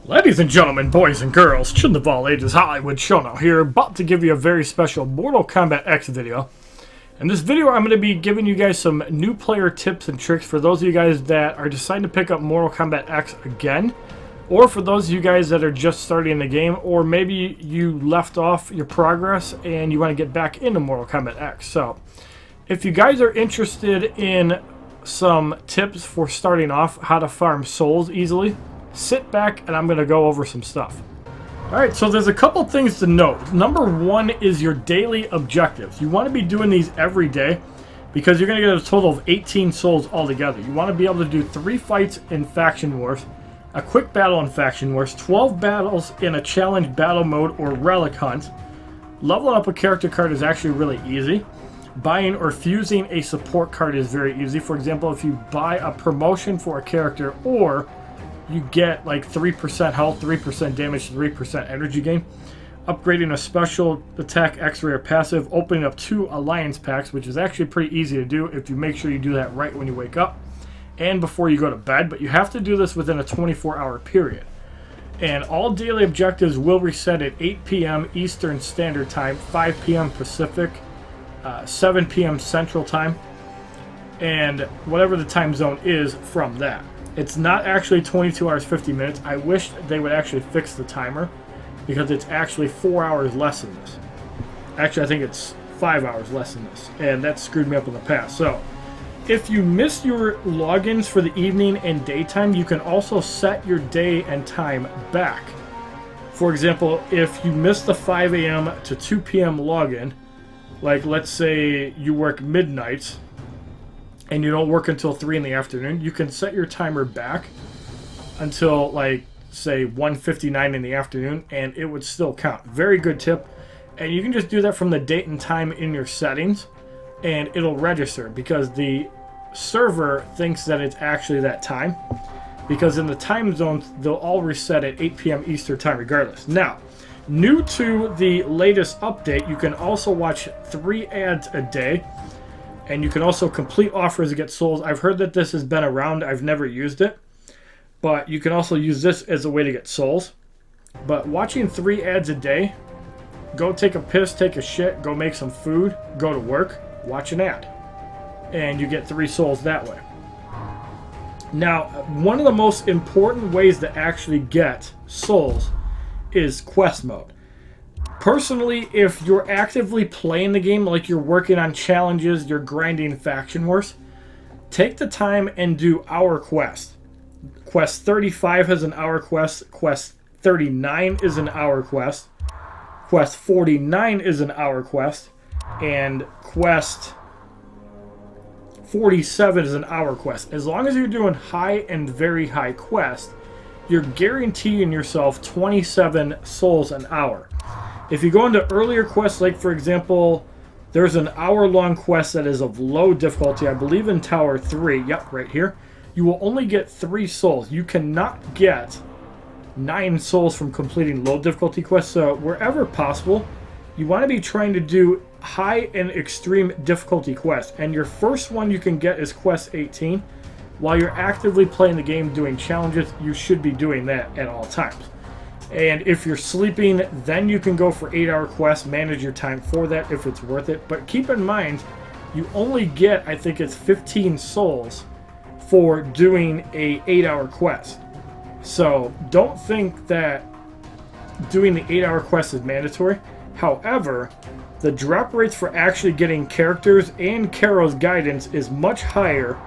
Ladies and gentlemen, boys and girls, children of all ages, HollywoodShono here, about to give you a very special Mortal Kombat X video. In this video, I'm going to be giving you guys some new player tips and tricks for those of you guys that are deciding to pick up Mortal Kombat X again, or for those of you guys that are just starting the game, or maybe you left off your progress and you want to get back into Mortal Kombat X. So, if you guys are interested in some tips for starting off how to farm souls easily, sit back and I'm going to go over some stuff. Alright, so there's a couple things to note. Number one is your daily objectives. You want to be doing these every day because you're going to get a total of 18 souls altogether. You want to be able to do 3 fights in Faction Wars, a quick battle in Faction Wars, 12 battles in a challenge battle mode or relic hunt. Leveling up a character card is actually really easy. Buying or fusing a support card is very easy. For example, if you buy a promotion for a character, or you get like 3% health, 3% damage, 3% energy gain. Upgrading a special attack X-ray or passive, opening up 2 alliance packs, which is actually pretty easy to do if you make sure you do that right when you wake up and before you go to bed. But you have to do this within a 24-hour period. And all daily objectives will reset at 8 p.m. Eastern Standard Time, 5 p.m. Pacific, 7 p.m. Central Time, and whatever the time zone is from that. It's not actually 22 hours 50 minutes. I wish they would actually fix the timer because it's actually 4 hours less than this. Actually, I think it's 5 hours less than this, and that screwed me up in the past. So, if you miss your logins for the evening and daytime, you can also set your day and time back. For example, if you miss the 5 a.m. to 2 p.m. login, like let's say you work midnights, and you don't work until 3 in the afternoon, you can set your timer back until, like, say 1:59 in the afternoon, and it would still count. Very good tip. And you can just do that from the date and time in your settings, and it'll register because the server thinks that it's actually that time. Because in the time zones, they'll all reset at 8 p.m. Eastern Time regardless. Now, new to the latest update, you can also watch 3 ads a day. And you can also complete offers to get souls. I've heard that this has been around. I've never used it. But you can also use this as a way to get souls. But watching 3 ads a day, go take a piss, take a shit, go make some food, go to work, watch an ad. And you get 3 souls that way. Now, one of the most important ways to actually get souls is quest mode. Personally, if you're actively playing the game, like you're working on challenges, you're grinding Faction Wars, take the time and do hour quest. Quest 35 has an hour quest. Quest 39 is an hour quest. Quest 49 is an hour quest. And Quest 47 is an hour quest. As long as you're doing high and very high quest, you're guaranteeing yourself 27 souls an hour. If you go into earlier quests, like for example, there's an hour-long quest that is of low difficulty, I believe in Tower 3, yep, right here, you will only get 3 souls. You cannot get 9 souls from completing low difficulty quests, so wherever possible, you want to be trying to do high and extreme difficulty quests. And your first one you can get is Quest 18. While you're actively playing the game doing challenges, you should be doing that at all times. And if you're sleeping, then you can go for 8-hour quests, manage your time for that if it's worth it. But keep in mind, you only get, I think it's 15 souls for doing a 8-hour quest. So don't think that doing the 8-hour quest is mandatory. However, the drop rates for actually getting characters and Karo's guidance is much higher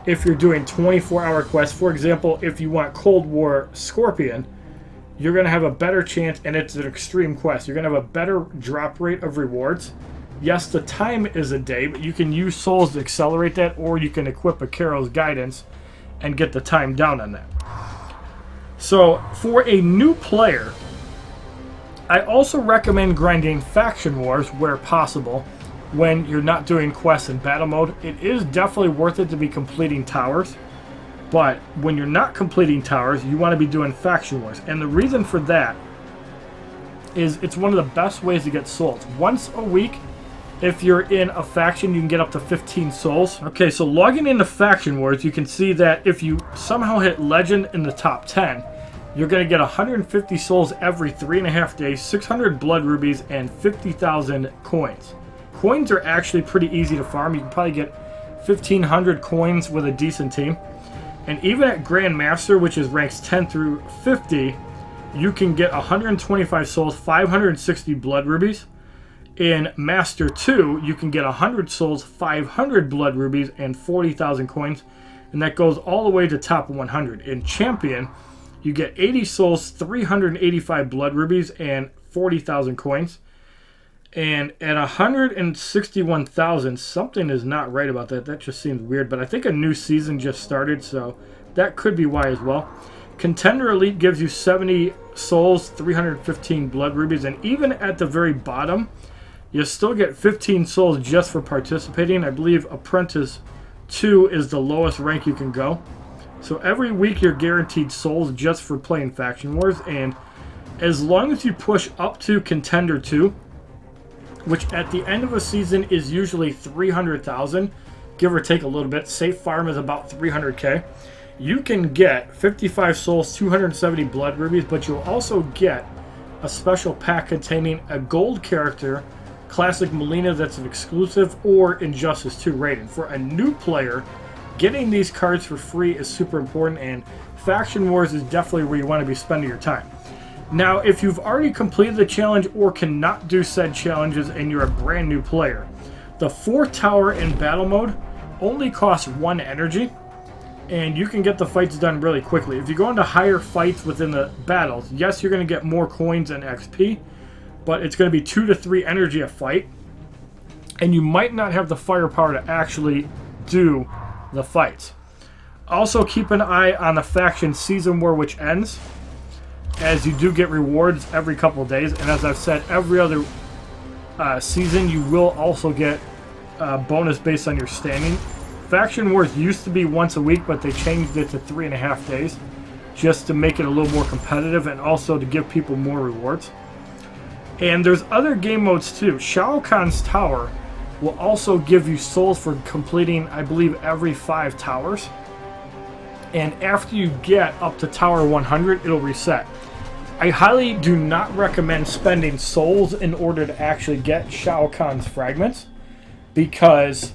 if you're doing 24-hour quests. For example, if you want Cold War Scorpion, you're going to have a better chance, and it's an extreme quest. You're going to have a better drop rate of rewards. Yes, the time is a day, but you can use souls to accelerate that, or you can equip a Karo's guidance and get the time down on that. So, for a new player, I also recommend grinding Faction Wars where possible when you're not doing quests in battle mode. It is definitely worth it to be completing towers. But when you're not completing towers, you want to be doing Faction Wars. And the reason for that is it's one of the best ways to get souls. Once a week, if you're in a faction, you can get up to 15 souls. Okay, so logging into Faction Wars, you can see that if you somehow hit Legend in the top 10, you're going to get 150 souls every 3.5 days, 600 blood rubies, and 50,000 coins. Coins are actually pretty easy to farm. You can probably get 1,500 coins with a decent team. And even at Grandmaster, which is ranks 10 through 50, you can get 125 souls, 560 blood rubies. In Master 2, you can get 100 souls, 500 blood rubies, and 40,000 coins. And that goes all the way to top 100. In Champion, you get 80 souls, 385 blood rubies, and 40,000 coins. And at 161,000, something is not right about that. That just seems weird. But I think a new season just started, so that could be why as well. Contender Elite gives you 70 souls, 315 blood rubies. And even at the very bottom, you still get 15 souls just for participating. I believe Apprentice 2 is the lowest rank you can go. So every week you're guaranteed souls just for playing Faction Wars. And as long as you push up to Contender 2, which at the end of a season is usually 300,000, give or take a little bit. Safe farm is about 300k. You can get 55 souls, 270 blood rubies, but you'll also get a special pack containing a gold character, Classic Melina that's an exclusive, or Injustice 2 Raiden. For a new player, getting these cards for free is super important, and Faction Wars is definitely where you want to be spending your time. Now, if you've already completed the challenge or cannot do said challenges and you're a brand new player, the 4th tower in battle mode only costs 1 energy, and you can get the fights done really quickly. If you go into higher fights within the battles, yes, you're going to get more coins and XP, but it's going to be 2 to 3 energy a fight, and you might not have the firepower to actually do the fights. Also, keep an eye on the Faction Season War, which ends, as you do get rewards every couple of days. And as I've said, every other season you will also get a bonus based on your standing. Faction Wars used to be once a week, but they changed it to 3.5 days just to make it a little more competitive and also to give people more rewards. And there's other game modes too. Shao Kahn's Tower will also give you souls for completing, I believe, every 5 towers. And after you get up to Tower 100, it'll reset. I highly do not recommend spending souls in order to actually get Shao Kahn's fragments, because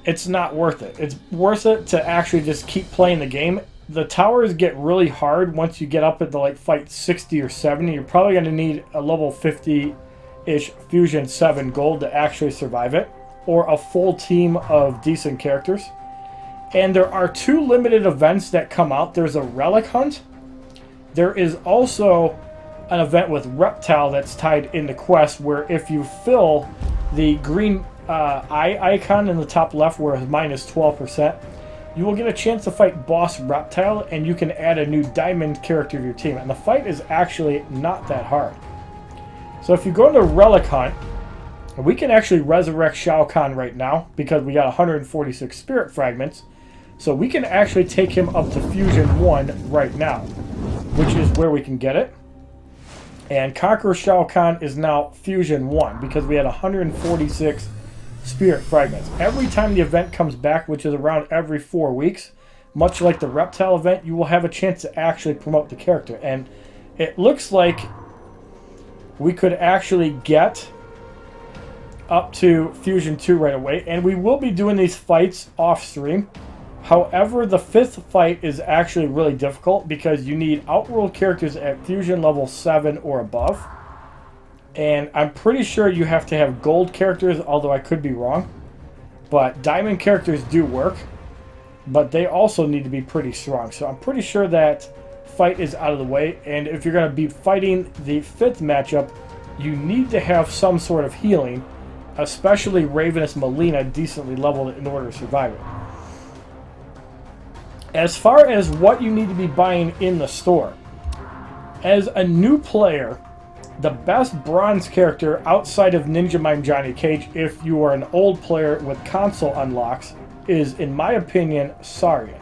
it's not worth it. It's worth it to actually just keep playing the game. The towers get really hard once you get up at the like fight 60 or 70. You're probably going to need a level 50-ish Fusion 7 gold to actually survive it, or a full team of decent characters. And there are 2 limited events that come out. There's a relic hunt. There is also an event with Reptile that's tied in the quest, where if you fill the green eye icon in the top left where it's minus 12%, you will get a chance to fight Boss Reptile, and you can add a new diamond character to your team. And the fight is actually not that hard. So if you go into Relic Hunt, we can actually resurrect Shao Kahn right now because we got 146 spirit fragments. So we can actually take him up to Fusion 1 right now, which is where we can get it. And Conqueror Shao Kahn is now Fusion 1 because we had 146 spirit fragments. Every time the event comes back, which is around every 4 weeks, much like the Reptile event, you will have a chance to actually promote the character. And it looks like we could actually get up to Fusion 2 right away. And we will be doing these fights off stream. However, the 5th fight is actually really difficult because you need Outworld characters at Fusion level 7 or above. And I'm pretty sure you have to have gold characters, although I could be wrong. But diamond characters do work, but they also need to be pretty strong. So I'm pretty sure that fight is out of the way. And if you're going to be fighting the 5th matchup, you need to have some sort of healing, especially Ravenous Melina decently leveled in order to survive it. As far as what you need to be buying in the store, as a new player, the best bronze character outside of Ninja Mime Johnny Cage, if you are an old player with console unlocks, is, in my opinion, Saurian.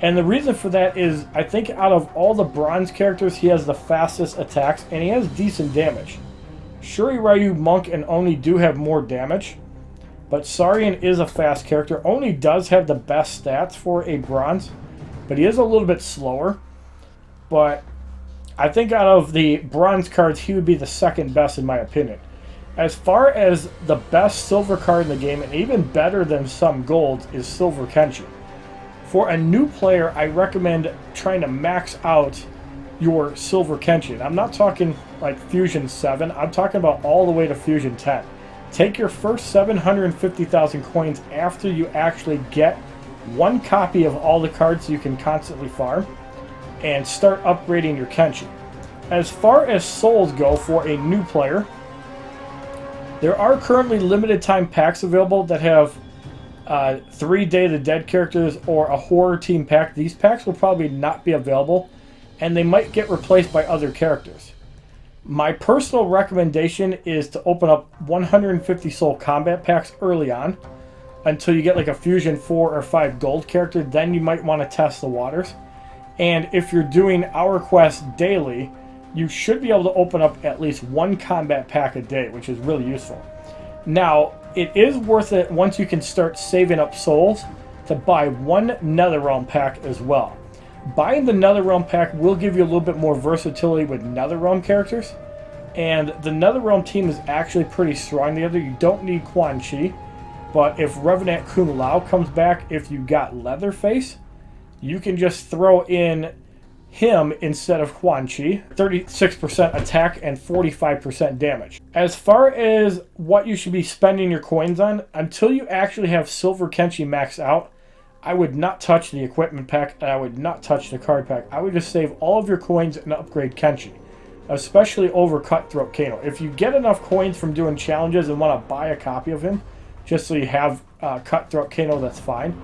And the reason for that is, I think out of all the bronze characters, he has the fastest attacks, and he has decent damage. Shuri, Ryu, Monk, and Oni do have more damage, but Saurian is a fast character. Oni does have the best stats for a bronze, but he is a little bit slower. but I think out of the bronze cards, he would be the second best in my opinion. As far as the best silver card in the game, and even better than some golds, is Silver Kenshi. For a new player, I recommend trying to max out your Silver Kenshi. And I'm not talking like Fusion 7, I'm talking about all the way to Fusion 10. Take your first 750,000 coins after you actually get one copy of all the cards you can constantly farm, and start upgrading your Kenshi. As far as souls go for a new player, there are currently limited time packs available that have 3 Day of the Dead characters or a horror team pack. These packs will probably not be available, and they might get replaced by other characters. My personal recommendation is to open up 150 soul combat packs early on until you get like a Fusion 4 or 5 gold character. Then you might want to test the waters. And if you're doing Hour Quest daily, you should be able to open up at least one combat pack a day, which is really useful. Now, it is worth it once you can start saving up souls to buy one Netherrealm pack as well. Buying the Netherrealm pack will give you a little bit more versatility with Netherrealm characters, and the Netherrealm team is actually pretty strong together. You don't need Quan Chi, but if Revenant Kung Lao comes back, if you got Leatherface, you can just throw in him instead of Quan Chi. 36% attack and 45% damage. As far as what you should be spending your coins on, until you actually have Silver Kenshi maxed out, I would not touch the equipment pack, and I would not touch the card pack. I would just save all of your coins and upgrade Kenshi, especially over Cutthroat Kano. If you get enough coins from doing challenges and want to buy a copy of him, just so you have Cutthroat Kano, that's fine.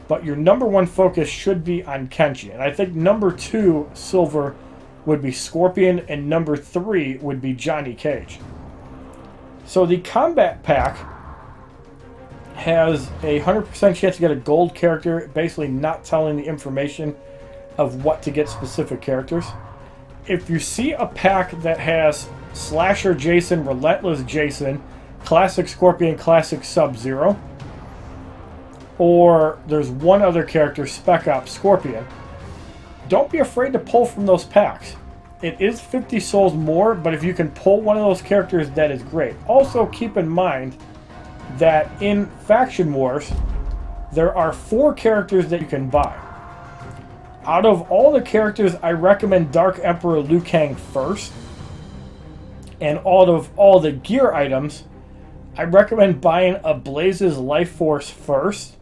But your number one focus should be on Kenshi. And I think number 2 silver would be Scorpion, and number 3 would be Johnny Cage. So the combat pack has a 100% chance to get a gold character, basically not telling the information of what to get specific characters. If you see a pack that has Slasher Jason, Relentless Jason, Classic Scorpion, Classic Sub-Zero, or there's one other character, Spec Ops Scorpion, don't be afraid to pull from those packs. It is 50 souls more, but if you can pull one of those characters, that is great. Also, keep in mind that in Faction Wars, there are 4 characters that you can buy. Out of all the characters, I recommend Dark Emperor Liu Kang first. And out of all the gear items, I recommend buying a Blaze's Life Force first.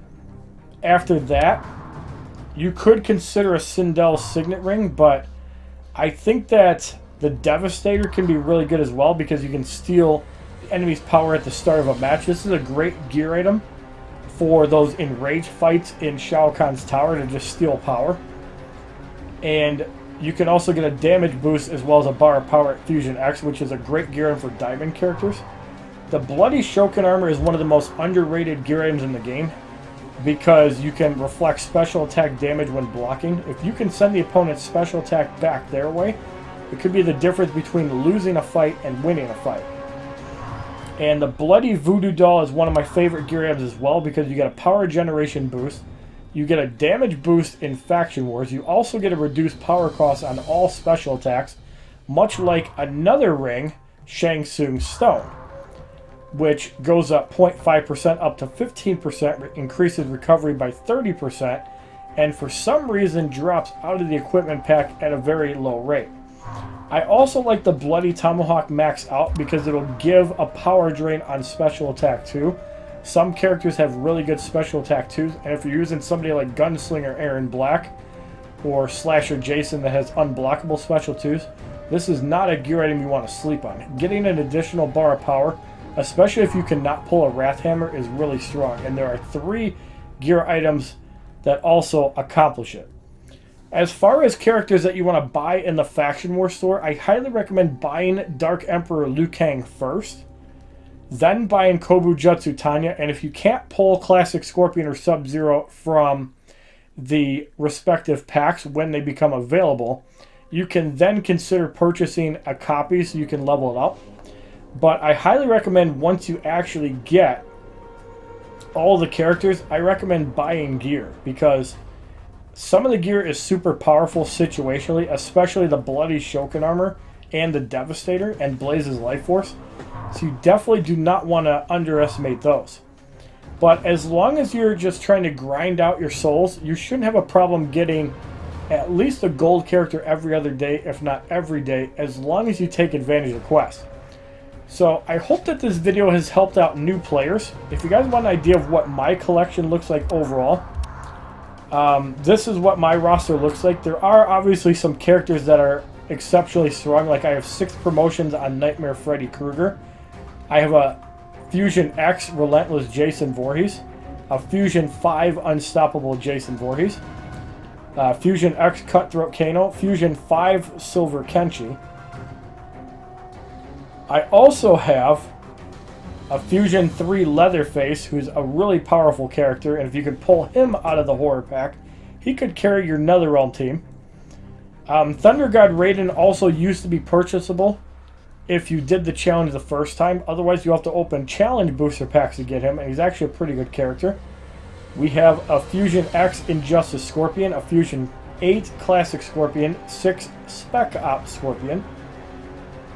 After that, you could consider a Sindel's Signet Ring, but I think that the Devastator can be really good as well because you can steal the enemy's power at the start of a match. This is a great gear item for those enraged fights in Shao Kahn's tower to just steal power. And you can also get a damage boost as well as a bar of power at Fusion X, which is a great gear item for diamond characters. The Bloody Shokin armor is one of the most underrated gear items in the game, because you can reflect special attack damage when blocking. If you can send the opponent's special attack back their way, it could be the difference between losing a fight and winning a fight. And the Bloody Voodoo Doll is one of my favorite gear items as well, because you get a power generation boost, you get a damage boost in Faction Wars, you also get a reduced power cost on all special attacks, much like another ring, Shang Tsung's Stone, which goes up 0.5% up to 15%, increases recovery by 30%, and for some reason drops out of the equipment pack at a very low rate. I also like the Bloody Tomahawk max out because it'll give a power drain on special attack 2. Some characters have really good special attack 2s, and if you're using somebody like Gunslinger Aaron Black or Slasher Jason that has unblockable special 2s, this is not a gear item you want to sleep on. Getting an additional bar of power, especially if you cannot pull a Wrath Hammer, is really strong, and there are 3 gear items that also accomplish it. As far as characters that you want to buy in the Faction War store, I highly recommend buying Dark Emperor Liu Kang first, then buying Kobujutsu Tanya, and if you can't pull Classic Scorpion or Sub-Zero from the respective packs when they become available, you can then consider purchasing a copy so you can level it up. But I highly recommend once you actually get all the characters, I recommend buying gear, because Some of the gear is super powerful situationally, especially the Bloody Shokin armor and the Devastator and Blaze's Life Force. So you definitely do not want to underestimate those. But as long as you're just trying to grind out your souls, you shouldn't have a problem getting at least a gold character every other day, if not every day, as long as you take advantage of quests. So I hope that this video has helped out new players. If you guys want an idea of what my collection looks like overall, this is what my roster looks like. There are obviously some characters that are exceptionally strong, like I have 6 promotions on Nightmare Freddy Krueger. I have a Fusion X Relentless Jason Voorhees, a Fusion 5 Unstoppable Jason Voorhees, Fusion X Cutthroat Kano, Fusion 5 Silver Kenshi. I also have a Fusion 3 Leatherface, who's a really powerful character, and if you could pull him out of the horror pack, he could carry your NetherRealm team. Thunder God Raiden also used to be purchasable if you did the challenge the first time. Otherwise, you have to open challenge booster packs to get him, and he's actually a pretty good character. We have a Fusion X Injustice Scorpion, a Fusion 8 Classic Scorpion, 6 Spec Op Scorpion,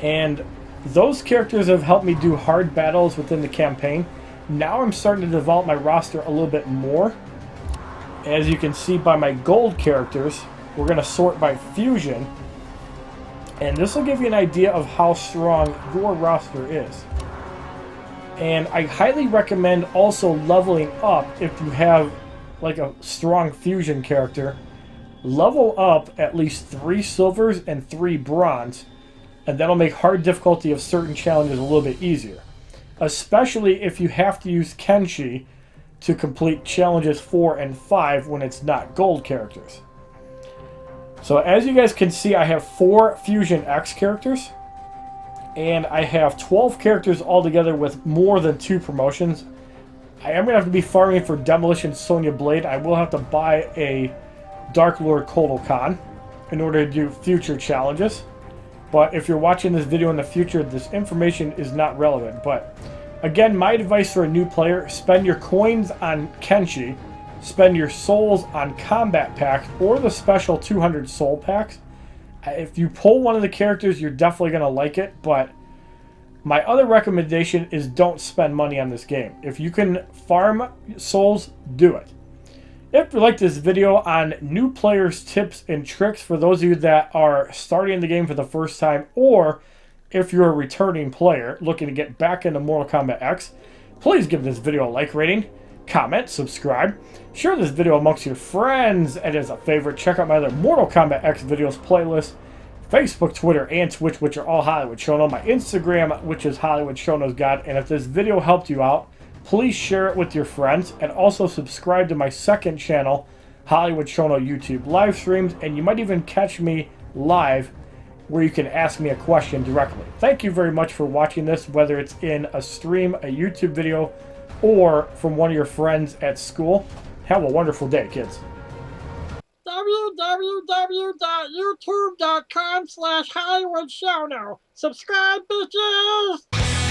and those characters have helped me do hard battles within the campaign. Now I'm starting to develop my roster a little bit more. As you can see by my gold characters, we're going to sort by Fusion, and this will give you an idea of how strong your roster is. And I highly recommend also leveling up if you have like a strong Fusion character. Level up at least 3 silvers and 3 bronze, and that'll make hard difficulty of certain challenges a little bit easier. Especially if you have to use Kenshi to complete challenges 4 and 5 when it's not gold characters. So as you guys can see, I have 4 Fusion X characters, and I have 12 characters altogether with more than 2 promotions. I am going to have to be farming for Demolition Sonya Blade. I will have to buy a Dark Lord Kotal Khan in order to do future challenges. But if you're watching this video in the future, this information is not relevant. But again, my advice for a new player, spend your coins on Kenshi, spend your souls on combat packs or the special 200 soul packs. If you pull one of the characters, you're definitely going to like it, but my other recommendation is don't spend money on this game. If you can farm souls, do it. If you like this video on new players' tips and tricks for those of you that are starting the game for the first time, or if you're a returning player looking to get back into Mortal Kombat X, please give this video a like rating, comment, subscribe, share this video amongst your friends, and as a favorite, check out my other Mortal Kombat X videos playlist, Facebook, Twitter, and Twitch, which are all HollywoodShono, my Instagram, which is HollywoodShono's God, and if this video helped you out, please share it with your friends, and also subscribe to my second channel, HollywoodShono YouTube live streams, and you might even catch me live where you can ask me a question directly. Thank you very much for watching this, whether it's in a stream, a YouTube video, or from one of your friends at school. Have a wonderful day, kids. www.youtube.com/HollywoodShono. Subscribe, bitches!